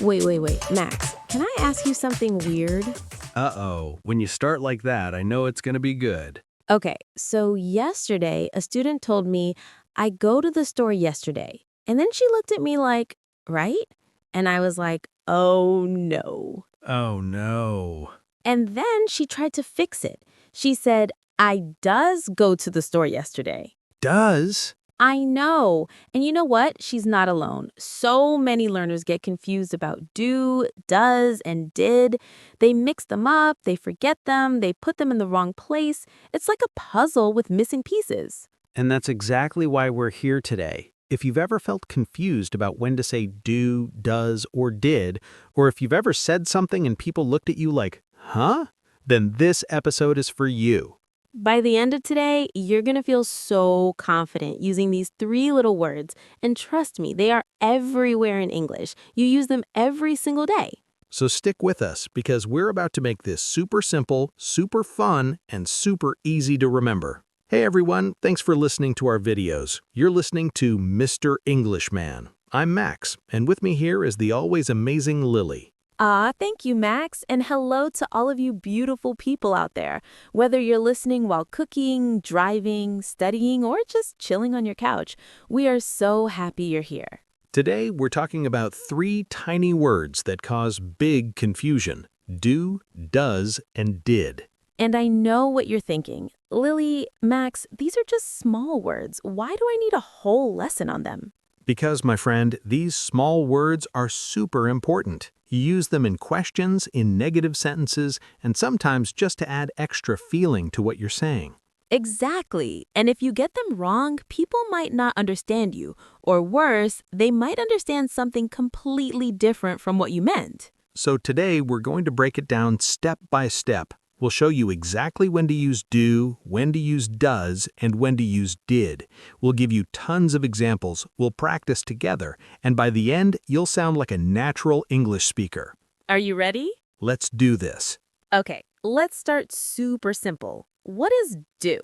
Wait. Max, can I ask you something weird? Uh-oh, when you start like that, I know it's gonna be good. Okay, so yesterday, a student told me, I go to the store yesterday. And then she looked at me like, right? And I was like, oh no. Oh no. And then she tried to fix it. She said, I does go to the store yesterday. Does? I know. And you know what? She's not alone. So many learners get confused about do, does, and did. They mix them up, they forget them, they put them in the wrong place. It's like a puzzle with missing pieces. And that's exactly why we're here today. If you've ever felt confused about when to say do, does, or did, or if you've ever said something and people looked at you like, huh? Then this episode is for you. By the end of today, you're going to feel so confident using these three little words. And trust me, they are everywhere in English. You use them every single day. So stick with us because we're about to make this super simple, super fun, and super easy to remember. Hey everyone, thanks for listening to our videos. You're listening to Mr. Englishman. I'm Max, and with me here is the always amazing Lily. Thank you, Max, and hello to all of you beautiful people out there. Whether you're listening while cooking, driving, studying, or just chilling on your couch, we are so happy you're here. Today, we're talking about three tiny words that cause big confusion: do, does, and did. And I know what you're thinking. Lily, Max, these are just small words. Why do I need a whole lesson on them? Because, my friend, these small words are super important. You use them in questions, in negative sentences, and sometimes just to add extra feeling to what you're saying. Exactly. And if you get them wrong, people might not understand you. Or worse, they might understand something completely different from what you meant. So today, we're going to break it down step by step. We'll show you exactly when to use do, when to use does, and when to use did. We'll give you tons of examples, we'll practice together, and by the end, you'll sound like a natural English speaker. Are you ready? Let's do this. Okay, let's start super simple. What is do?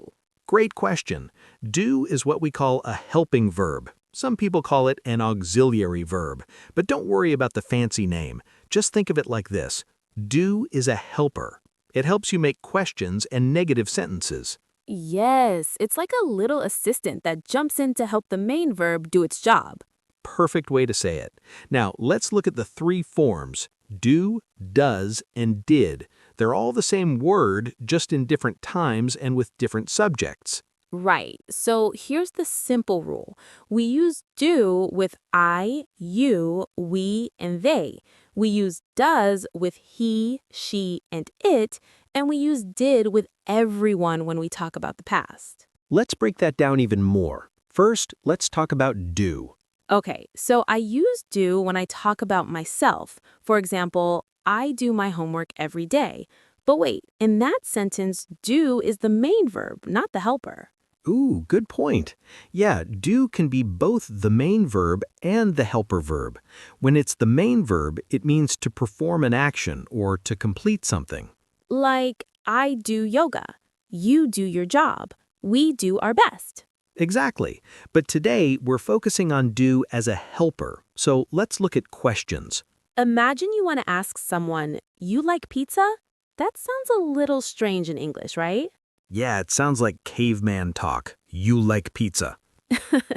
Great question. Do is what we call a helping verb. Some people call it an auxiliary verb, but don't worry about the fancy name. Just think of it like this. Do is a helper. It helps you make questions and negative sentences. Yes, it's like a little assistant that jumps in to help the main verb do its job. Perfect way to say it. Now, let's look at the three forms: do, does, and did. They're all the same word, just in different times and with different subjects. Right, so here's the simple rule. We use do with I, you, we, and they. We use does with he, she, and it, and we use did with everyone when we talk about the past. Let's break that down even more. First, let's talk about do. Okay, so I use do when I talk about myself. For example, I do my homework every day. But wait, in that sentence, do is the main verb, not the helper. Ooh, good point. Yeah, do can be both the main verb and the helper verb. When it's the main verb, it means to perform an action or to complete something. Like, I do yoga. You do your job. We do our best. Exactly. But today, we're focusing on do as a helper. So let's look at questions. Imagine you want to ask someone, you like pizza? That sounds a little strange in English, right? Yeah, it sounds like caveman talk. You like pizza.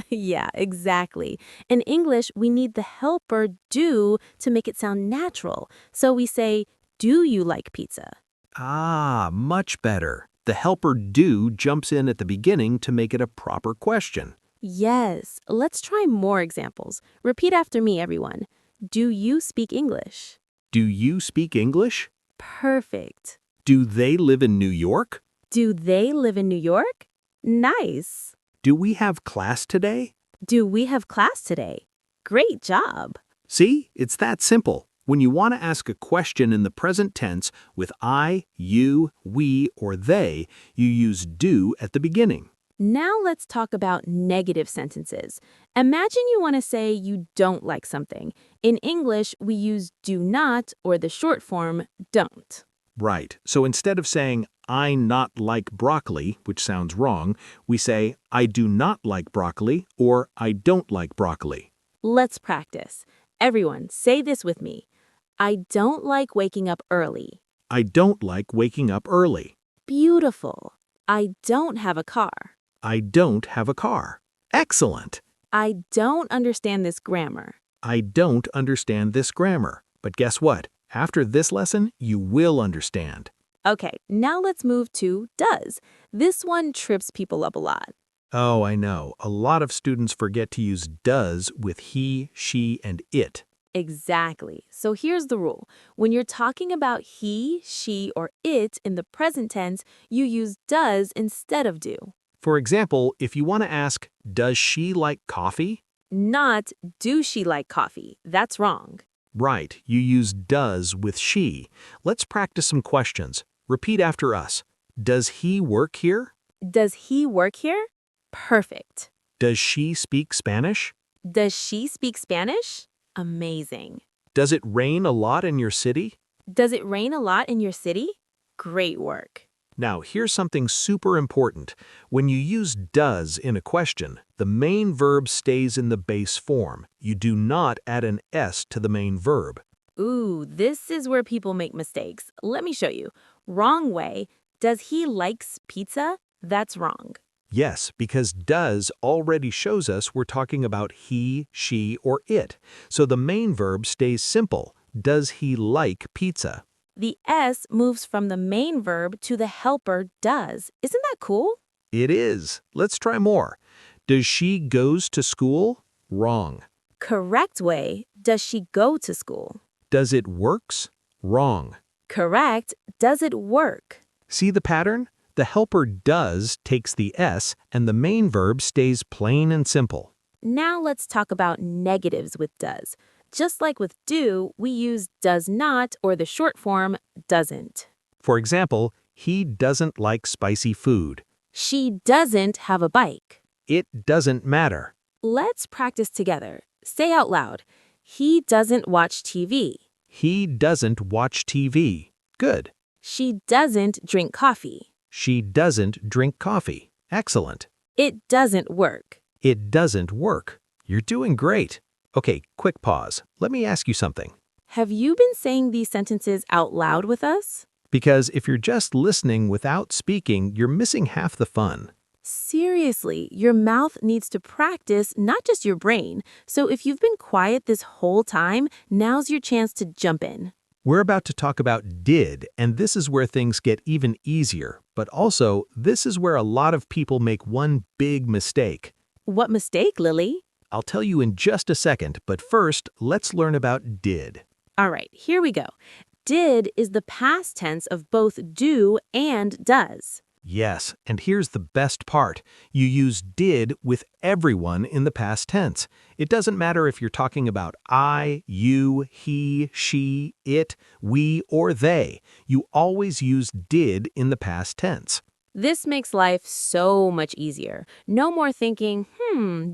Yeah, exactly. In English, we need the helper do to make it sound natural. So we say, do you like pizza? Ah, much better. The helper do jumps in at the beginning to make it a proper question. Yes. Let's try more examples. Repeat after me, everyone. Do you speak English? Do you speak English? Perfect. Do they live in New York? Do they live in New York? Nice. Do we have class today? Do we have class today? Great job. See, it's that simple. When you want to ask a question in the present tense with I, you, we, or they, you use do at the beginning. Now let's talk about negative sentences. Imagine you want to say you don't like something. In English, we use do not or the short form don't. Right. So instead of saying, I not like broccoli, which sounds wrong, we say, I do not like broccoli or I don't like broccoli. Let's practice. Everyone, say this with me. I don't like waking up early. I don't like waking up early. Beautiful. I don't have a car. I don't have a car. Excellent. I don't understand this grammar. I don't understand this grammar. But guess what? After this lesson, you will understand. Okay, now let's move to does. This one trips people up a lot. Oh, I know. A lot of students forget to use does with he, she, and it. Exactly. So here's the rule. When you're talking about he, she, or it in the present tense, you use does instead of do. For example, if you want to ask, does she like coffee? Not do she like coffee. That's wrong. Right, you use does with she. Let's practice some questions. Repeat after us. Does he work here? Does he work here? Perfect. Does she speak Spanish? Does she speak Spanish? Amazing. Does it rain a lot in your city? Does it rain a lot in your city? Great work. Now, here's something super important. When you use does in a question, the main verb stays in the base form. You do not add an S to the main verb. Ooh, this is where people make mistakes. Let me show you. Wrong way. Does he likes pizza? That's wrong. Yes, because does already shows us we're talking about he, she, or it. So the main verb stays simple. Does he like pizza? The S moves from the main verb to the helper does. Isn't that cool? It is. Let's try more. Does she goes to school? Wrong. Correct way. Does she go to school? Does it works? Wrong. Correct. Does it work? See the pattern? The helper does takes the S and the main verb stays plain and simple. Now let's talk about negatives with does. Just like with do, we use does not or the short form doesn't. For example, he doesn't like spicy food. She doesn't have a bike. It doesn't matter. Let's practice together. Say out loud. He doesn't watch TV. He doesn't watch TV. Good. She doesn't drink coffee. She doesn't drink coffee. Excellent. It doesn't work. It doesn't work. You're doing great. Okay, quick pause. Let me ask you something. Have you been saying these sentences out loud with us? Because if you're just listening without speaking, you're missing half the fun. Seriously, your mouth needs to practice, not just your brain. So if you've been quiet this whole time, now's your chance to jump in. We're about to talk about did, and this is where things get even easier. But also, this is where a lot of people make one big mistake. What mistake, Lily? I'll tell you in just a second, but first, let's learn about did. All right, here we go. Did is the past tense of both do and does. Yes, and here's the best part. You use did with everyone in the past tense. It doesn't matter if you're talking about I, you, he, she, it, we, or they. You always use did in the past tense. This makes life so much easier. No more thinking,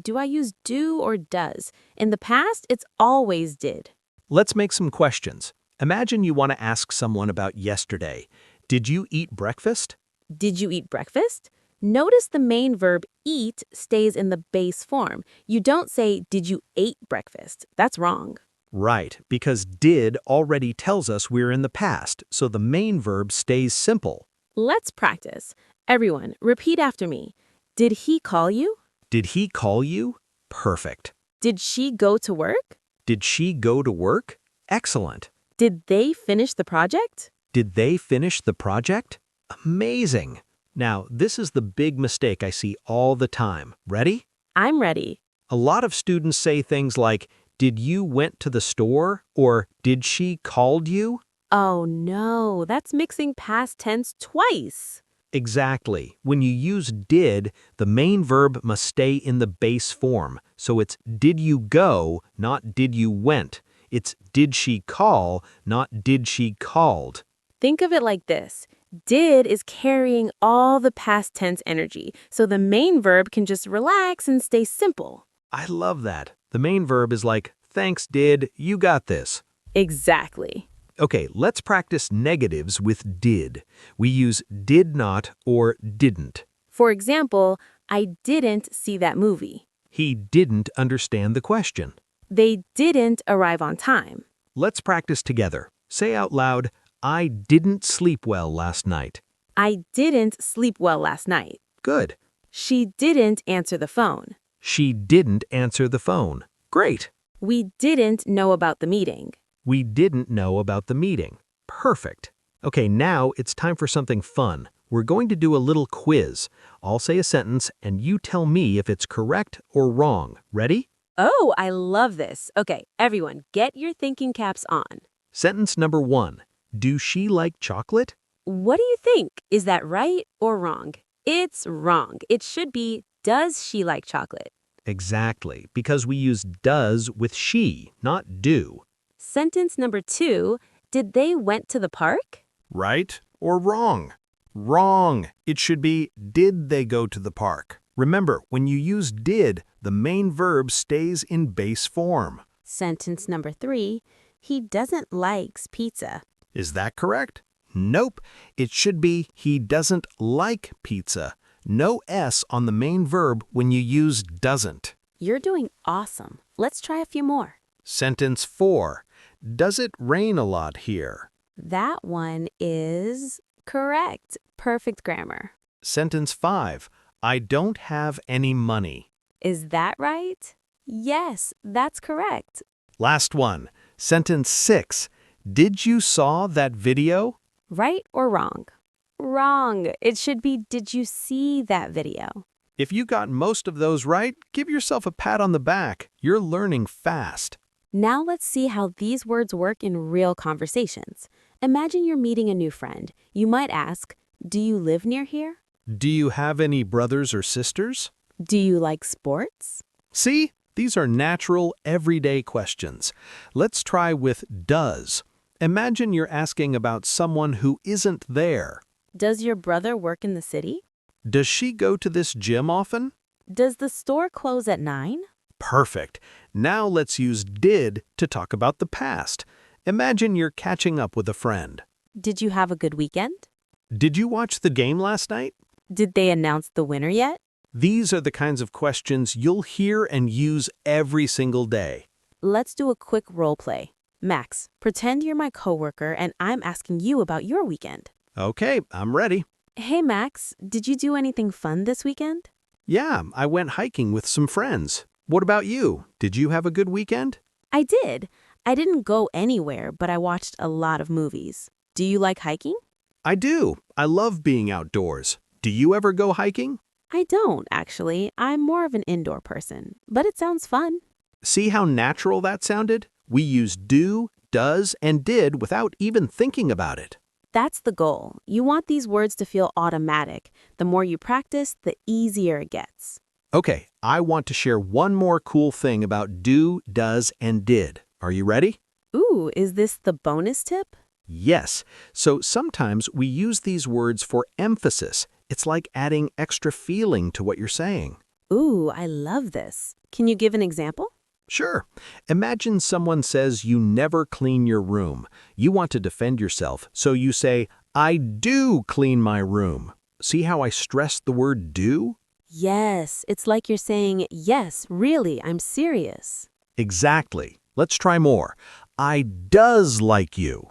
do I use do or does? In the past, it's always did. Let's make some questions. Imagine you want to ask someone about yesterday. Did you eat breakfast? Did you eat breakfast? Notice the main verb eat stays in the base form. You don't say, did you ate breakfast? That's wrong. Right, because did already tells us we're in the past, so the main verb stays simple. Let's practice. Everyone, repeat after me. Did he call you? Did he call you? Perfect. Did she go to work? Did she go to work? Excellent. Did they finish the project? Did they finish the project? Amazing. Now, this is the big mistake I see all the time. Ready? I'm ready. A lot of students say things like, did you went to the store? Or did she called you? Oh no, that's mixing past tense twice. Exactly. When you use did, the main verb must stay in the base form. So it's did you go, not did you went. It's did she call, not did she called. Think of it like this. Did is carrying all the past tense energy, so the main verb can just relax and stay simple. I love that. The main verb is like, thanks, did, you got this. Exactly. Okay, let's practice negatives with did. We use did not or didn't. For example, I didn't see that movie. He didn't understand the question. They didn't arrive on time. Let's practice together. Say out loud, I didn't sleep well last night. I didn't sleep well last night. Good. She didn't answer the phone. She didn't answer the phone. Great. We didn't know about the meeting. We didn't know about the meeting. Perfect. Okay, now it's time for something fun. We're going to do a little quiz. I'll say a sentence and you tell me if it's correct or wrong. Ready? Oh, I love this. Okay, everyone, get your thinking caps on. Sentence number 1. Do she like chocolate? What do you think? Is that right or wrong? It's wrong. It should be, does she like chocolate? Exactly, because we use does with she, not do. Sentence number 2, did they went to the park? Right or wrong? Wrong. It should be, did they go to the park? Remember, when you use did, the main verb stays in base form. Sentence number 3, he doesn't likes pizza. Is that correct? Nope. It should be, he doesn't like pizza. No S on the main verb when you use doesn't. You're doing awesome. Let's try a few more. Sentence 4. Does it rain a lot here? That one is correct. Perfect grammar. Sentence 5. I don't have any money. Is that right? Yes, that's correct. Last one. Sentence 6. Did you saw that video? Right or wrong? Wrong. It should be, did you see that video? If you got most of those right, give yourself a pat on the back. You're learning fast. Now let's see how these words work in real conversations. Imagine you're meeting a new friend. You might ask, do you live near here? Do you have any brothers or sisters? Do you like sports? See, these are natural, everyday questions. Let's try with does. Imagine you're asking about someone who isn't there. Does your brother work in the city? Does she go to this gym often? Does the store close at 9? Perfect. Now let's use did to talk about the past. Imagine you're catching up with a friend. Did you have a good weekend? Did you watch the game last night? Did they announce the winner yet? These are the kinds of questions you'll hear and use every single day. Let's do a quick role play. Max, pretend you're my coworker and I'm asking you about your weekend. Okay, I'm ready. Hey Max, did you do anything fun this weekend? Yeah, I went hiking with some friends. What about you? Did you have a good weekend? I did. I didn't go anywhere, but I watched a lot of movies. Do you like hiking? I do. I love being outdoors. Do you ever go hiking? I don't, actually. I'm more of an indoor person, but it sounds fun. See how natural that sounded? We use do, does, and did without even thinking about it. That's the goal. You want these words to feel automatic. The more you practice, the easier it gets. Okay, I want to share one more cool thing about do, does, and did. Are you ready? Ooh, is this the bonus tip? Yes. So sometimes we use these words for emphasis. It's like adding extra feeling to what you're saying. Ooh, I love this. Can you give an example? Sure. Imagine someone says you never clean your room. You want to defend yourself, so you say, I do clean my room. See how I stressed the word do? Yes, it's like you're saying, yes, really, I'm serious. Exactly. Let's try more. I does like you.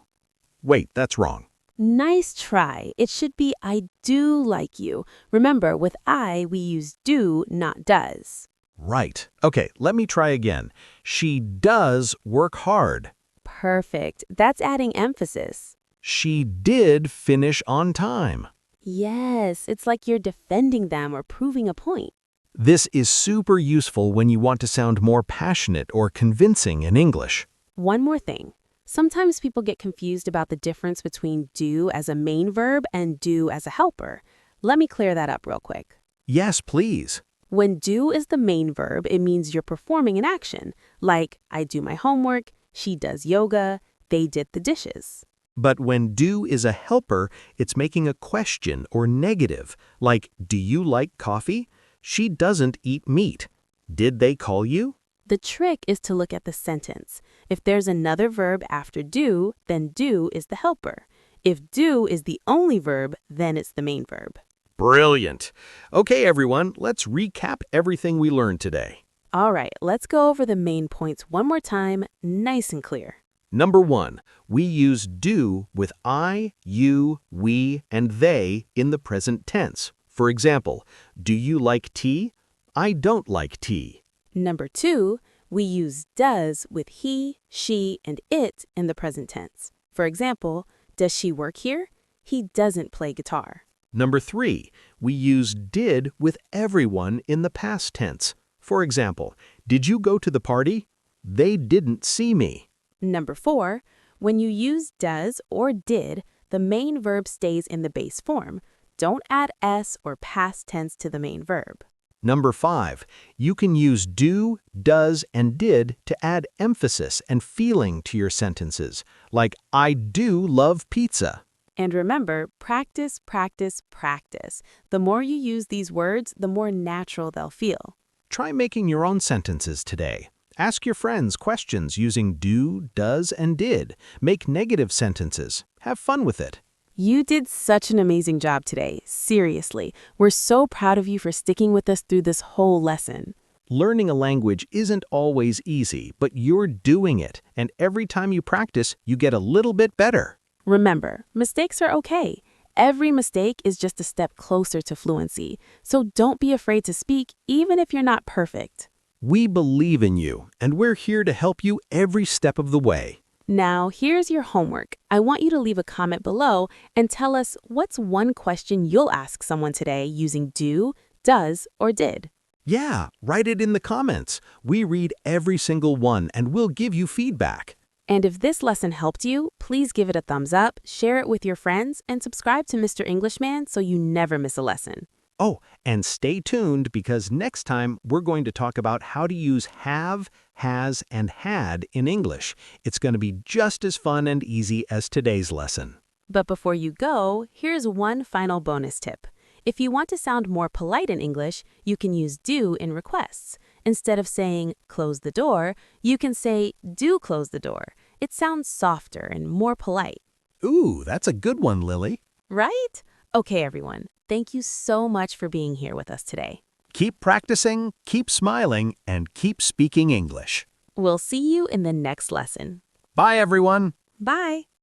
Wait, that's wrong. Nice try. It should be I do like you. Remember, with I, we use do, not does. Right. Okay, let me try again. She does work hard. Perfect. That's adding emphasis. She did finish on time. Yes, it's like you're defending them or proving a point. This is super useful when you want to sound more passionate or convincing in English. One more thing. Sometimes people get confused about the difference between do as a main verb and do as a helper. Let me clear that up real quick. Yes, please. When do is the main verb, it means you're performing an action, like I do my homework, she does yoga, they did the dishes. But when do is a helper, it's making a question or negative, like, do you like coffee? She doesn't eat meat. Did they call you? The trick is to look at the sentence. If there's another verb after do, then do is the helper. If do is the only verb, then it's the main verb. Brilliant. Okay, everyone, let's recap everything we learned today. All right, let's go over the main points one more time, nice and clear. Number 1, we use do with I, you, we, and they in the present tense. For example, do you like tea? I don't like tea. Number 2, we use does with he, she, and it in the present tense. For example, does she work here? He doesn't play guitar. Number 3, we use did with everyone in the past tense. For example, did you go to the party? They didn't see me. Number 4, when you use does or did, the main verb stays in the base form. Don't add s or past tense to the main verb. Number 5, you can use do, does, and did to add emphasis and feeling to your sentences, like I do love pizza. And remember, practice, practice, practice. The more you use these words, the more natural they'll feel. Try making your own sentences today. Ask your friends questions using do, does, and did. Make negative sentences. Have fun with it. You did such an amazing job today. Seriously, we're so proud of you for sticking with us through this whole lesson. Learning a language isn't always easy, but you're doing it, and every time you practice, you get a little bit better. Remember, mistakes are okay. Every mistake is just a step closer to fluency, so don't be afraid to speak even if you're not perfect. We believe in you, and we're here to help you every step of the way. Now, here's your homework. I want you to leave a comment below and tell us what's one question you'll ask someone today using do, does, or did. Yeah, write it in the comments. We read every single one, and we'll give you feedback. And if this lesson helped you, please give it a thumbs up, share it with your friends, and subscribe to Mr. Englishman so you never miss a lesson. Oh, and stay tuned because next time we're going to talk about how to use have, has, and had in English. It's going to be just as fun and easy as today's lesson. But before you go, here's one final bonus tip. If you want to sound more polite in English, you can use do in requests. Instead of saying close the door, you can say do close the door. It sounds softer and more polite. Ooh, that's a good one, Lily. Right? Okay, everyone. Thank you so much for being here with us today. Keep practicing, keep smiling, and keep speaking English. We'll see you in the next lesson. Bye, everyone. Bye.